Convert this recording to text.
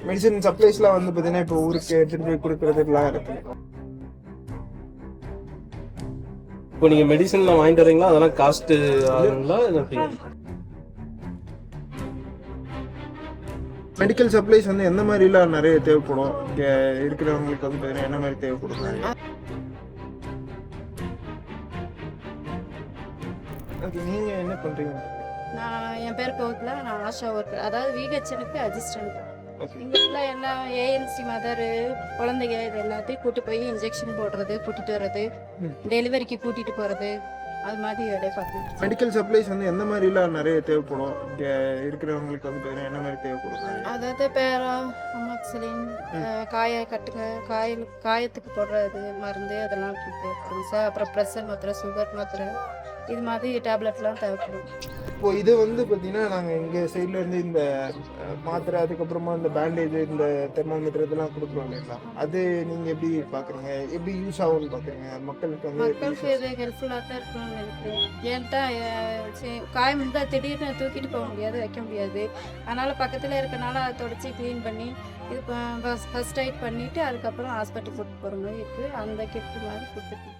Medicine சப்ளைஸ்லாம் வந்து பார்த்தீங்கன்னா இப்போ ஊருக்கு எடுத்துகிட்டு போய் கொடுக்குறதுலாம் இருக்குது. இப்போ நீங்கள் மெடிசன்லாம் வாங்கிட்டு வரீங்களா, அதெல்லாம் காஸ்ட்டு ஆகுங்களா எப்படி? மெடிக்கல் சப்ளைஸ் வந்து எந்த மாதிரிலாம் நிறைய தேவைப்படும் இங்கே இருக்கிறவங்களுக்கு வந்து பார்த்தீங்கன்னா என்ன மாதிரி தேவைப்படும் நிறைய? ஓகே, நீங்கள் என்ன பண்ணுறீங்க? என் பேர் கோகிலா. நான் ஆஷா ஒர்க்கர், அதாவது விஹெச்எனுக்கு அசிஸ்டன்ட். இங்கே ஃபுல்லாக எல்லாம் ஏஎன்சி மதரு குழந்தைங்க இது எல்லாத்தையும் கூட்டு போய் இன்ஜெக்ஷன் போடுறது, கூட்டிகிட்டு வர்றது, டெலிவரிக்கு கூட்டிகிட்டு போகிறது, அது மாதிரி வேலையை பார்த்து. மெடிக்கல் சப்ளைஸ் வந்து எந்த மாதிரிலாம் நிறைய தேவைப்படும் இங்கே இருக்கிறவங்களுக்கு வந்து பார்த்தீங்கன்னா என்ன மாதிரி தேவைப்படும்? அதாவது பேரா, அமாக்சிலின், காய கட்டுங்க, காயத்துக்கு போடுறது மருந்து அதெல்லாம் தேவைப்படும் சார். அப்புறம் ப்ரெஷர் மாத்திரை, சுகர் மாத்திரை, இது மாதிரி டேப்லெட்லாம் தேவைப்படும். இப்போ இது வந்து பார்த்தீங்கன்னா நாங்கள் எங்கள் சைடில் இருந்து இந்த மாத்திரை, அதுக்கப்புறமா இந்த பேண்டேஜ், இந்த தெர்மாமீட்டர் இதெல்லாம் கொடுக்குறோம் இல்லைங்களா? அது நீங்கள் எப்படி பார்க்குறீங்க, எப்படி யூஸ் ஆகும்னு பார்க்குறீங்க? மக்களுக்கு இது ஹெல்ப்ஃபுல்லாக தான் இருக்கணும்னு நினைக்கிறேன். ஏன்ட்டா காயம் இருந்தால் திடீர்னு தூக்கிட்டு போக முடியாது, வைக்க முடியாது. அதனால் பக்கத்தில் இருக்கனால அதை தொடச்சி க்ளீன் பண்ணி இது ஃபஸ்ட் எய்ட் பண்ணிவிட்டு அதுக்கப்புறம் ஹாஸ்பிட்டல் கூப்பிட்டு போகிற மாதிரி இருக்குது. அந்த கிஃப்ட் மாதிரி கொடுத்துருக்கு.